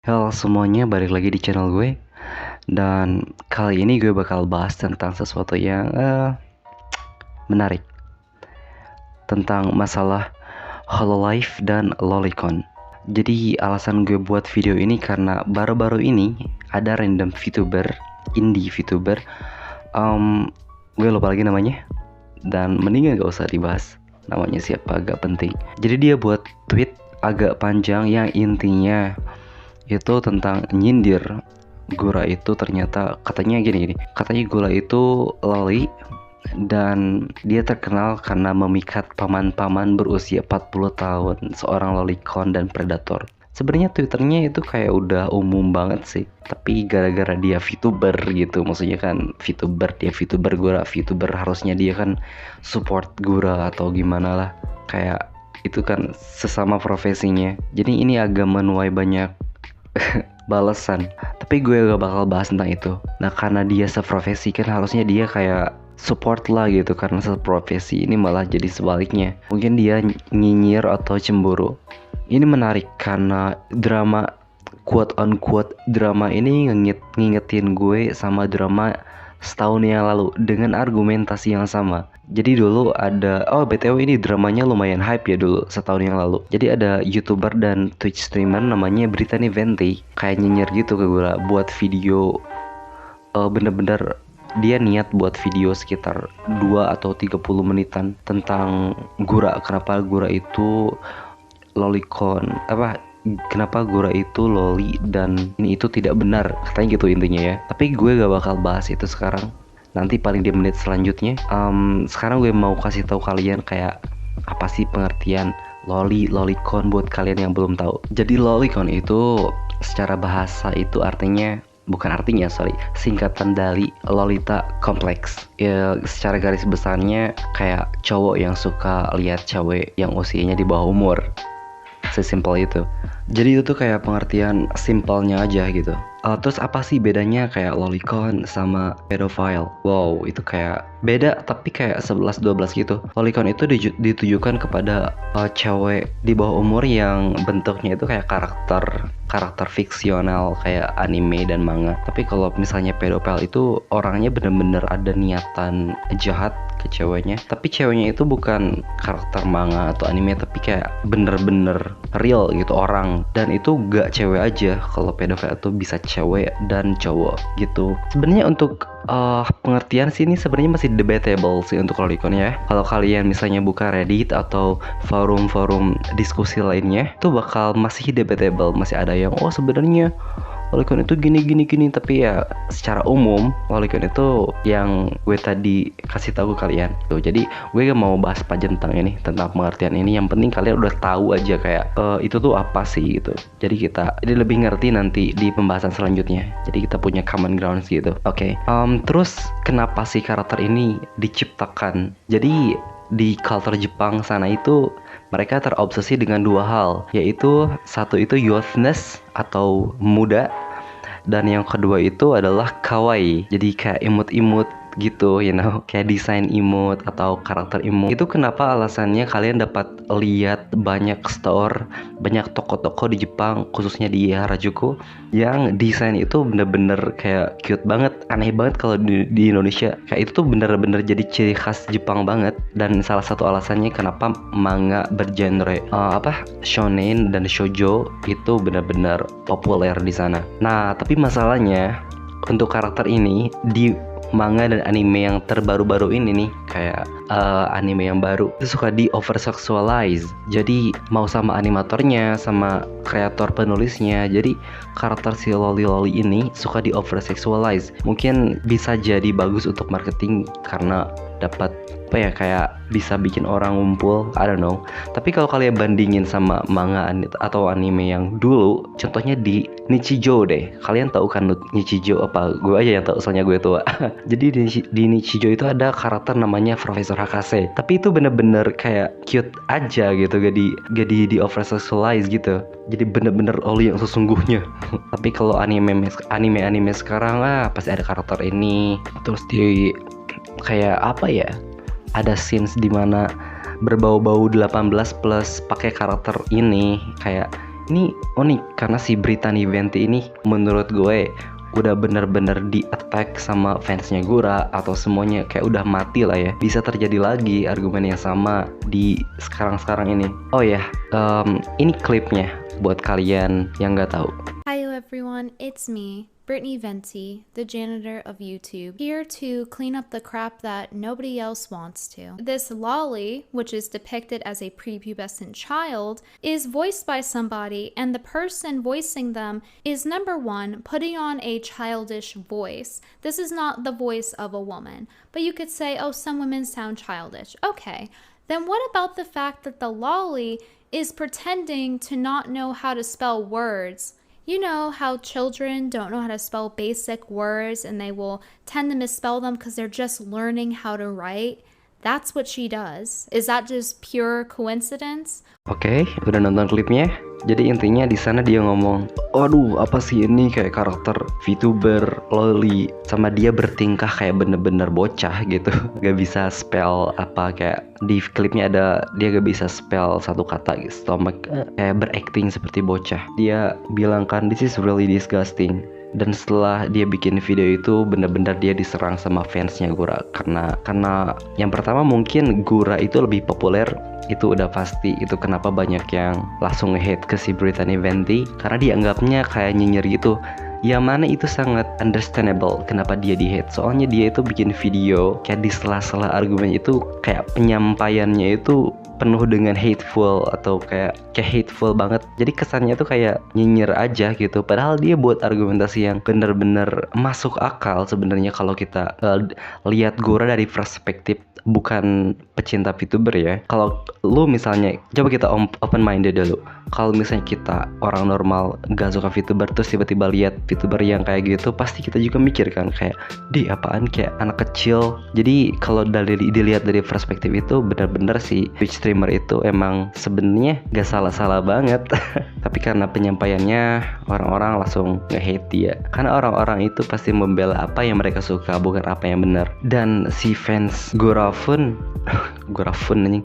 Halo semuanya, balik lagi di channel gue. Dan kali ini gue bakal bahas tentang sesuatu yang menarik. Tentang masalah Hololive dan Lolicon. Jadi alasan gue buat video ini karena baru-baru ini ada random VTuber, indie VTuber, gue lupa lagi namanya. Dan mendingan gak usah dibahas namanya siapa, agak penting. Jadi dia buat tweet agak panjang yang intinya itu tentang nyindir Gura itu ternyata katanya gini, katanya Gura itu loli dan dia terkenal karena memikat paman-paman berusia 40 tahun, seorang lolicon dan predator. Sebenarnya twitternya itu kayak udah umum banget sih, tapi gara-gara dia VTuber gitu, maksudnya kan VTuber, dia VTuber, Gura VTuber, harusnya dia kan support Gura atau gimana lah, kayak itu kan sesama profesinya. Jadi ini agak menuai banyak balasan, tapi gue gak bakal bahas tentang itu. Nah karena dia seprofesi kan harusnya dia kayak support lah gitu, karena seprofesi. Ini malah jadi sebaliknya, mungkin dia nyinyir atau cemburu. Ini menarik karena drama, quote on quote drama ini ngingetin gue sama drama setahun yang lalu dengan argumentasi yang sama. Jadi dulu ada, BTW ini dramanya lumayan hype ya dulu setahun yang lalu. Jadi ada YouTuber dan Twitch streamer namanya Brittany Venti, kayak nyinyir gitu ke gue buat video, bener-bener dia niat buat video sekitar 2 atau 30 menitan tentang Gura, kenapa Gura itu lolicon, kenapa Gura itu loli dan ini itu tidak benar, katanya gitu intinya ya. Tapi gue gak bakal bahas itu sekarang, nanti paling di menit selanjutnya. Sekarang gue mau kasih tahu kalian kayak apa sih pengertian lolicon buat kalian yang belum tahu. Jadi lolicon itu secara bahasa itu singkatan dari Lolita Complex. Ya, secara garis besarnya kayak cowok yang suka lihat cewek yang usianya di bawah umur. Sesimpel itu. Jadi itu tuh kayak pengertian simpelnya aja gitu. Terus apa sih bedanya kayak lolicon sama pedophile? Wow, itu kayak beda tapi kayak 11-12 gitu. Lolicon itu ditujukan kepada cewek di bawah umur yang bentuknya itu kayak karakter fiksional kayak anime dan manga. Tapi kalau misalnya pedophile itu orangnya bener-bener ada niatan jahat ke ceweknya, tapi ceweknya itu bukan karakter manga atau anime, tapi kayak bener-bener real gitu orang. Dan itu gak cewek aja, kalau pedophile itu bisa cewek dan cowok gitu. Sebenarnya untuk pengertian sih ini sebenarnya masih debatable sih untuk lolicon ya. Kalau kalian misalnya buka Reddit atau forum-forum diskusi lainnya, itu bakal masih debatable, masih ada yang sebenarnya lolicon itu gini, tapi ya secara umum lolicon itu yang gue tadi kasih tahu kalian tuh. Jadi gue gak mau bahas panjang tentang ini, tentang pengertian ini. Yang penting kalian udah tahu aja kayak itu tuh apa sih gitu. Jadi kita ini lebih ngerti nanti di pembahasan selanjutnya. Jadi kita punya common grounds gitu. Oke. Terus kenapa sih karakter ini diciptakan? Jadi di culture Jepang sana itu mereka terobsesi dengan dua hal, yaitu satu itu youthness atau muda, dan yang kedua itu adalah kawaii. Jadi kayak imut-imut gitu, kayak desain imut atau karakter imut. Itu kenapa alasannya kalian dapat lihat banyak store, banyak toko-toko di Jepang, khususnya di Harajuku, yang desain itu bener-bener kayak cute banget, aneh banget kalau di Indonesia. Kayak itu tuh bener-bener jadi ciri khas Jepang banget. Dan salah satu alasannya kenapa manga bergenre shonen dan shoujo itu benar-benar populer di sana. Nah, tapi masalahnya untuk karakter ini di manga dan anime yang terbaru-baru ini nih, kayak anime yang baru itu suka di oversexualize. Jadi mau sama animatornya, sama kreator penulisnya, jadi karakter si loli ini suka di oversexualize. Mungkin bisa jadi bagus untuk marketing karena dapat kayak bisa bikin orang ngumpul, I don't know. Tapi kalau kalian bandingin sama manga atau anime yang dulu, contohnya di Nichijou deh. Kalian tahu kan Nichijou apa? Gue aja yang tahu, soalnya gue tua. Jadi di Nichijou itu ada karakter namanya Profesor Hakase. Tapi itu bener-bener kayak cute aja gitu, gak di oversexualize gitu. Jadi bener-bener oli yang sesungguhnya. Tapi kalau anime sekarang pasti ada karakter ini. Terus di kayak ada scenes dimana berbau-bau 18 plus pakai karakter ini, kayak Ini unik karena si Brittany Venti ini menurut gue udah bener-bener di attack sama fansnya Gura atau semuanya kayak udah mati lah ya. Bisa terjadi lagi argumen yang sama di sekarang-sekarang ini. Oh ya, ini klipnya buat kalian yang nggak tahu. Hi everyone, it's me, Brittany Venti, the janitor of YouTube, here to clean up the crap that nobody else wants to. This lolly, which is depicted as a prepubescent child, is voiced by somebody, and the person voicing them is number one, putting on a childish voice. This is not the voice of a woman, but you could say, oh, some women sound childish. Okay, then what about the fact that the lolly is pretending to not know how to spell words? You know how children don't know how to spell basic words and they will tend to misspell them because they're just learning how to write? That's what she does. Is that just pure coincidence? Oke, udah nonton klipnya? Jadi intinya di sana dia ngomong, aduh apa sih ini kayak karakter VTuber loli, sama dia bertingkah kayak bener-bener bocah gitu. Gak bisa spell apa, kayak di klipnya ada dia gak bisa spell satu kata gitu, stomach, kayak berakting seperti bocah. Dia bilang kan this is really disgusting. Dan setelah dia bikin video itu bener-bener dia diserang sama fansnya Gura karena yang pertama mungkin Gura itu lebih populer, itu udah pasti. Itu kenapa banyak yang langsung nge-hate ke si Brittany Venti karena dianggapnya kayak nyinyir gitu. Yang mana itu sangat understandable kenapa dia di-hate. Soalnya dia itu bikin video kayak di sela-sela argumen itu kayak penyampaiannya itu penuh dengan hateful atau kayak hateful banget. Jadi kesannya tuh kayak nyinyir aja gitu. Padahal dia buat argumentasi yang bener-bener masuk akal sebenarnya kalau kita lihat Gora dari perspektif bukan pecinta VTuber ya. Kalau lu misalnya, coba kita open minded dulu. Kalau misalnya kita orang normal gak suka VTuber terus tiba-tiba lihat VTuber yang kayak gitu, pasti kita juga mikir kan kayak, di apaan, kayak anak kecil. Jadi kalau dilihat dari perspektif itu benar-benar si Twitch streamer itu emang sebenarnya gak salah-salah banget. Tapi karena penyampaiannya orang-orang langsung nge-hate dia. Karena orang-orang itu pasti membela apa yang mereka suka, bukan apa yang benar. Dan si fans Gora pun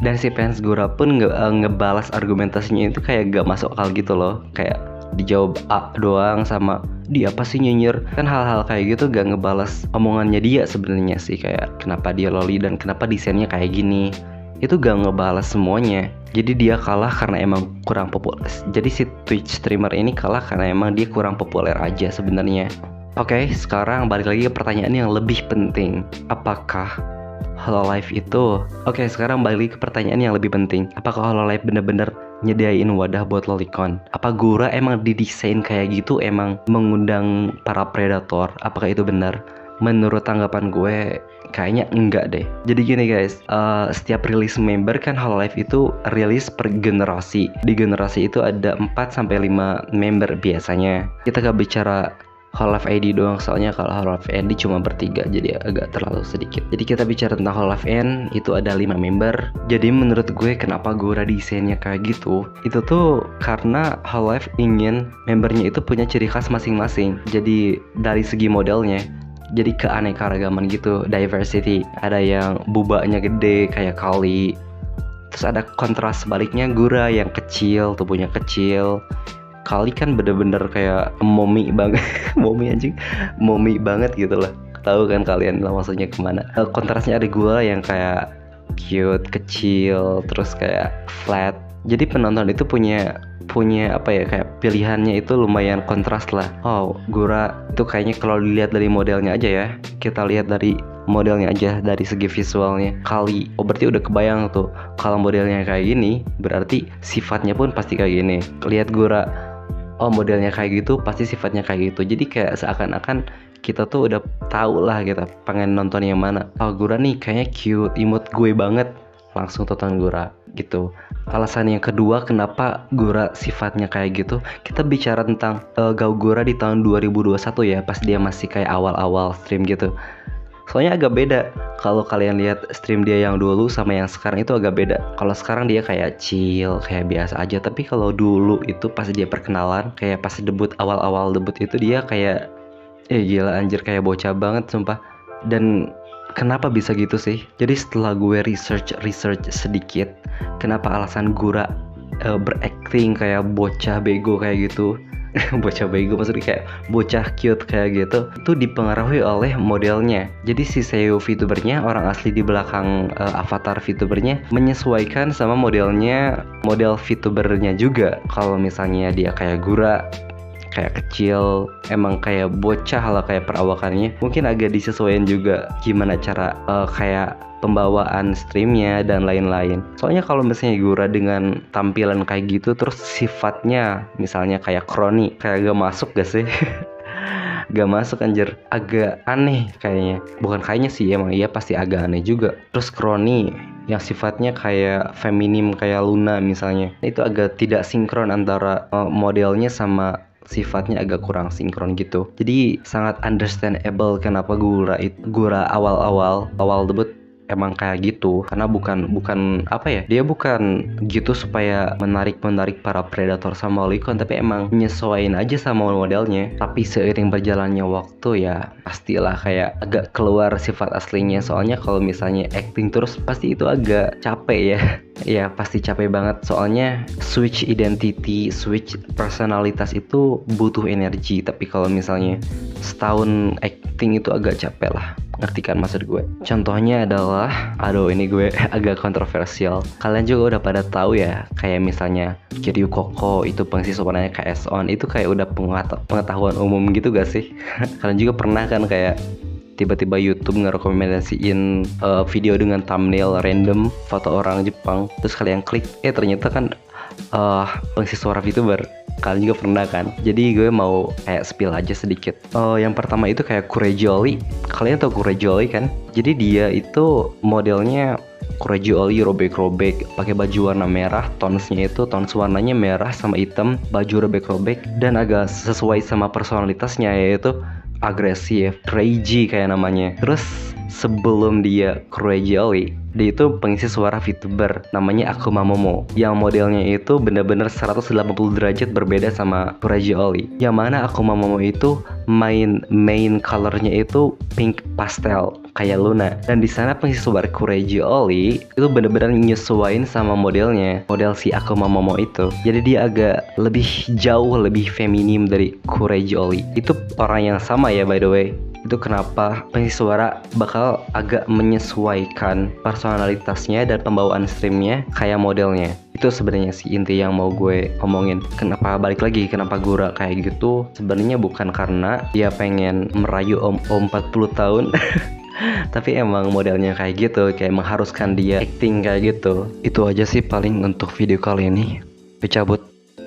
dan si fans Gora pun ngebalas argumentasinya itu kayak gak masuk akal gitu loh. Kayak dijawab A doang sama dia apa sih nyinyir. Kan hal-hal kayak gitu gak ngebalas omongannya dia sebenarnya sih, kayak kenapa dia loli dan kenapa desainnya kayak gini. Itu gak ngebalas semuanya. Jadi dia kalah karena emang kurang populer. Jadi si Twitch streamer ini kalah karena emang dia kurang populer aja sebenarnya. Oke, sekarang balik lagi ke pertanyaan yang lebih penting. Apakah Hololive itu? Oke, sekarang balik lagi ke pertanyaan yang lebih penting. Apakah Hololive bener-bener nyediain wadah buat lolicon? Apa Gura emang didesain kayak gitu emang mengundang para predator? Apakah itu benar? Menurut tanggapan gue kayaknya enggak deh. Jadi gini guys, setiap rilis member kan Hololive itu rilis per generasi. Di generasi itu ada 4-5 member biasanya. Kita gak bicara Hololive ID doang, soalnya kalau Hololive N cuma bertiga, jadi agak terlalu sedikit. Jadi kita bicara tentang Hololive N, itu ada 5 member. Jadi menurut gue kenapa Gora desainnya kayak gitu, itu tuh karena Hololive ingin membernya itu punya ciri khas masing-masing. Jadi dari segi modelnya, jadi keanekaragaman gitu, diversity. Ada yang bubanya gede kayak Kali, terus ada kontras sebaliknya Gura yang kecil, tubuhnya kecil. Kali kan bener-bener kayak mommy banget. mommy banget gitu lah. Tahu kan kalian lah maksudnya kemana. Kontrasnya ada Gura yang kayak cute, kecil, terus kayak flat. Jadi penonton itu punya apa ya, kayak pilihannya itu lumayan kontras lah. Oh, Gura itu kayaknya kalau dilihat dari modelnya aja ya, kita lihat dari modelnya aja, dari segi visualnya Kali, oh berarti udah kebayang tuh kalau modelnya kayak gini berarti sifatnya pun pasti kayak gini. Lihat Gura, oh modelnya kayak gitu pasti sifatnya kayak gitu. Jadi kayak seakan-akan kita tuh udah tahu lah kita pengen nonton yang mana. Oh Gura nih kayaknya cute, imut gue banget, langsung tonton Gura gitu. Alasan yang kedua kenapa Gora sifatnya kayak gitu, kita bicara tentang Gora di tahun 2021 ya, pas dia masih kayak awal-awal stream gitu. Soalnya agak beda kalau kalian lihat stream dia yang dulu sama yang sekarang, itu agak beda. Kalau sekarang dia kayak chill, kayak biasa aja. Tapi kalau dulu itu pas dia perkenalan, kayak pas debut, awal-awal debut itu dia kayak gila anjir, kayak bocah banget sumpah. Dan kenapa bisa gitu sih? Jadi setelah gue research sedikit, kenapa alasan Gora berakting kayak bocah bego kayak gitu. Bocah bego maksudnya kayak bocah cute kayak gitu, itu dipengaruhi oleh modelnya. Jadi si Seo VTubernya, orang asli di belakang avatar VTubernya, menyesuaikan sama modelnya, model VTubernya juga. Kalau misalnya dia kayak Gura, kayak kecil, emang kayak bocah lah kayak perawakannya, mungkin agak disesuaikan juga gimana cara kayak pembawaan streamnya dan lain-lain. Soalnya kalau misalnya Gura dengan tampilan kayak gitu terus sifatnya misalnya kayak Crony, kayak gak masuk gak sih? Gak masuk anjir, agak aneh kayaknya. Bukan kayaknya sih, emang iya pasti agak aneh juga. Terus Crony yang sifatnya kayak feminim kayak Luna misalnya, itu agak tidak sinkron antara modelnya sama sifatnya, agak kurang sinkron gitu. Jadi sangat understandable kenapa Gura awal debut emang kayak gitu, karena bukan apa ya, dia bukan gitu supaya menarik para predator sama Lolicon, tapi emang nyesuaiin aja sama modelnya. Tapi seiring berjalannya waktu ya pastilah kayak agak keluar sifat aslinya. Soalnya kalau misalnya acting terus pasti itu agak capek ya. Ya pasti capek banget, soalnya switch identity, switch personalitas itu butuh energi. Tapi kalau misalnya setahun acting itu agak capek lah. Ngerti kan maksud gue? Contohnya adalah, aduh ini gue agak kontroversial. Kalian juga udah pada tahu ya, kayak misalnya Kiryu Koko itu pengisi suaranya KS On, itu kayak udah pengetahuan umum gitu gak sih? Kalian juga pernah kan kayak tiba-tiba YouTube ngerekomendasiin video dengan thumbnail random foto orang Jepang, terus kalian klik, ternyata kan pengisi suara VTuber. Kalian juga pernah kan? Jadi gue mau kayak spill aja sedikit. Yang pertama itu kayak Kurejoli. Kalian tau Kurejoli kan? Jadi dia itu modelnya Kurejoli robek-robek, pakai baju warna merah, tonesnya itu tones warnanya merah sama hitam, baju robek-robek, dan agak sesuai sama personalitasnya, yaitu agresif, crazy kayak namanya. Terus sebelum dia Kurejoli, dia itu pengisi suara VTuber namanya Akuma Momo, yang modelnya itu bener-bener 180 derajat berbeda sama Kurejoli. Yang mana Akuma Momo itu main colornya itu pink pastel kayak Luna, dan di sana pengisi suara Kurejoli itu bener-bener nyesuaiin sama model si Akuma Momo itu. Jadi dia agak jauh lebih feminim dari Kurejoli. Itu orang yang sama ya by the way. Itu kenapa pengisi suara bakal agak menyesuaikan personalitasnya dan pembawaan streamnya kayak modelnya. Itu sebenarnya sih inti yang mau gue omongin. Kenapa Gura kayak gitu? Sebenarnya bukan karena dia pengen merayu om 40 tahun. Tapi emang modelnya kayak gitu, kayak mengharuskan dia acting kayak gitu. Itu aja sih paling untuk video kali ini. Gue cabut.